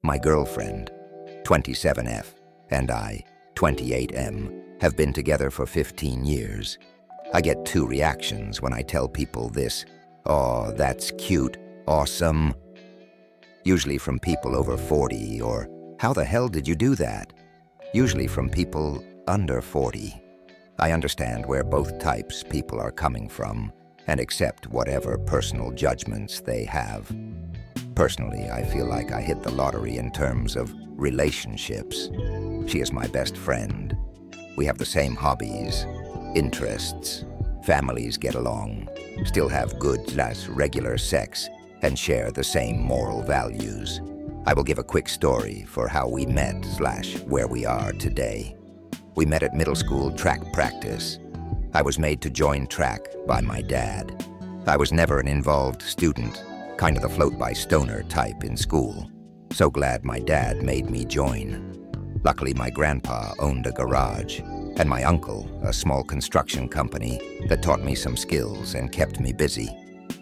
My girlfriend, 27F, and I, 28M, have been together for 15 years. I get two reactions when I tell people this, "Oh, that's cute, awesome." Usually from people over 40, or "How the hell did you do that?" Usually from people under 40. I understand where both types people are coming from and accept whatever personal judgments they have. Personally, I feel like I hit the lottery in terms of relationships. She is my best friend. We have the same hobbies, interests, families get along, still have good/regular sex, and share the same moral values. I will give a quick story for how we met/where we are today. We met at middle school track practice. I was made to join track by my dad. I was never an involved student, kind of the float-by-stoner type in school. So glad my dad made me join. Luckily, my grandpa owned a garage, and my uncle, a small construction company that taught me some skills and kept me busy.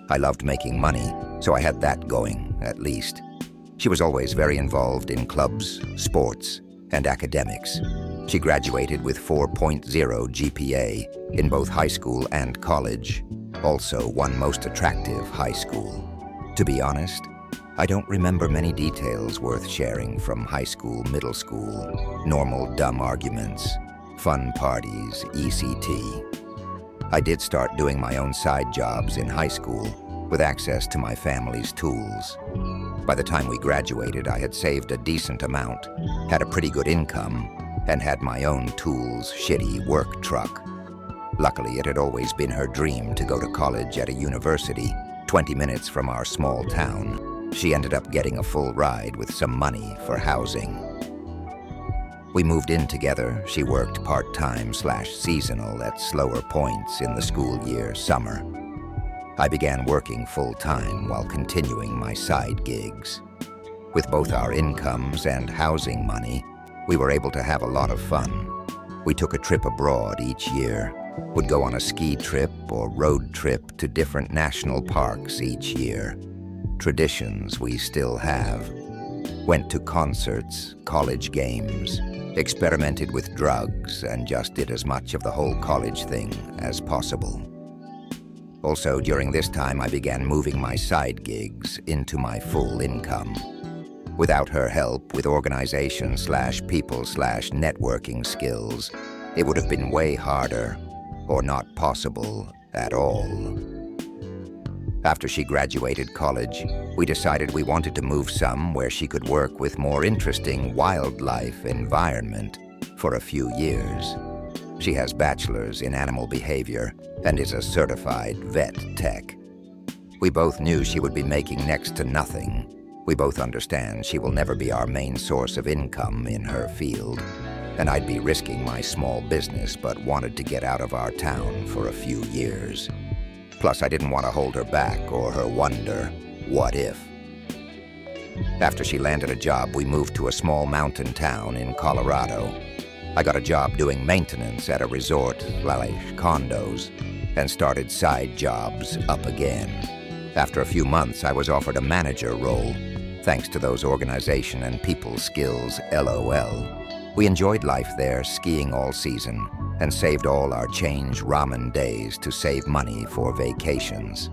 I loved making money, so I had that going, at least. She was always very involved in clubs, sports, and academics. She graduated with 4.0 GPA in both high school and college, also one most attractive high school. To be honest, I don't remember many details worth sharing from high school, middle school, normal dumb arguments, fun parties, ECT. I did start doing my own side jobs in high school with access to my family's tools. By the time we graduated, I had saved a decent amount, had a pretty good income, and had my own tools, shitty work truck. Luckily, it had always been her dream to go to college at a university 20 minutes from our small town. She ended up getting a full ride with some money for housing. We moved in together. She worked part-time/seasonal at slower points in the school year summer. I began working full-time while continuing my side gigs. With both our incomes and housing money, we were able to have a lot of fun. We took a trip abroad each year, would go on a ski trip or road trip to different national parks each year. Traditions we still have. Went to concerts, college games, experimented with drugs, and just did as much of the whole college thing as possible. Also, during this time, I began moving my side gigs into my full income. Without her help with organization/people/networking skills, it would have been way harder, or not possible at all. After she graduated college, we decided we wanted to move somewhere she could work with more interesting wildlife environment for a few years. She has bachelor's in animal behavior and is a certified vet tech. We both knew she would be making next to nothing. We both understand she will never be our main source of income in her field, and I'd be risking my small business but wanted to get out of our town for a few years. Plus, I didn't want to hold her back or her wonder, what if? After she landed a job, we moved to a small mountain town in Colorado. I got a job doing maintenance at a resort/condos and started side jobs up again. After a few months, I was offered a manager role, thanks to those organization and people skills, LOL. We enjoyed life there, skiing all season, and saved all our change ramen days to save money for vacations.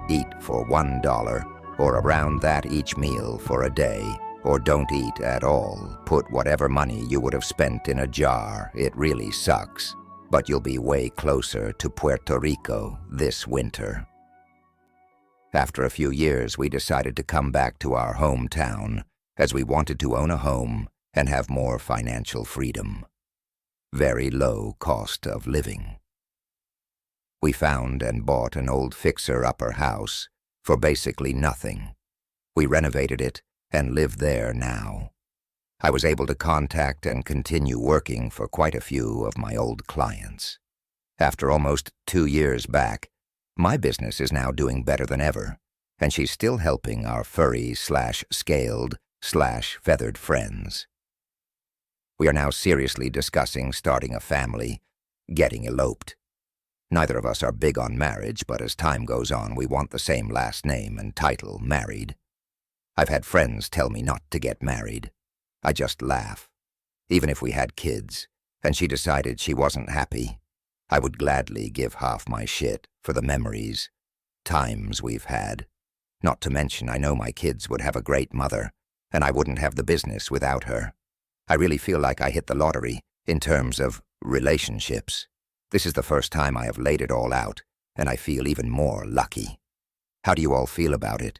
Eat for $1, or around that each meal for a day, or don't eat at all. Put whatever money you would have spent in a jar. It really sucks, but you'll be way closer to Puerto Rico this winter. After a few years, we decided to come back to our hometown, as we wanted to own a home and have more financial freedom. Very low cost of living. We found and bought an old fixer-upper house for basically nothing. We renovated it and live there now. I was able to contact and continue working for quite a few of my old clients. After almost 2 years back, my business is now doing better than ever, and she's still helping our furry/scaled/feathered friends. We are now seriously discussing starting a family, getting eloped. Neither of us are big on marriage, but as time goes on, we want the same last name and title, married. I've had friends tell me not to get married. I just laugh. Even if we had kids, and she decided she wasn't happy, I would gladly give half my shit for the memories, times we've had. Not to mention, I know my kids would have a great mother, and I wouldn't have the business without her. I really feel like I hit the lottery in terms of relationships. This is the first time I have laid it all out, and I feel even more lucky. How do you all feel about it?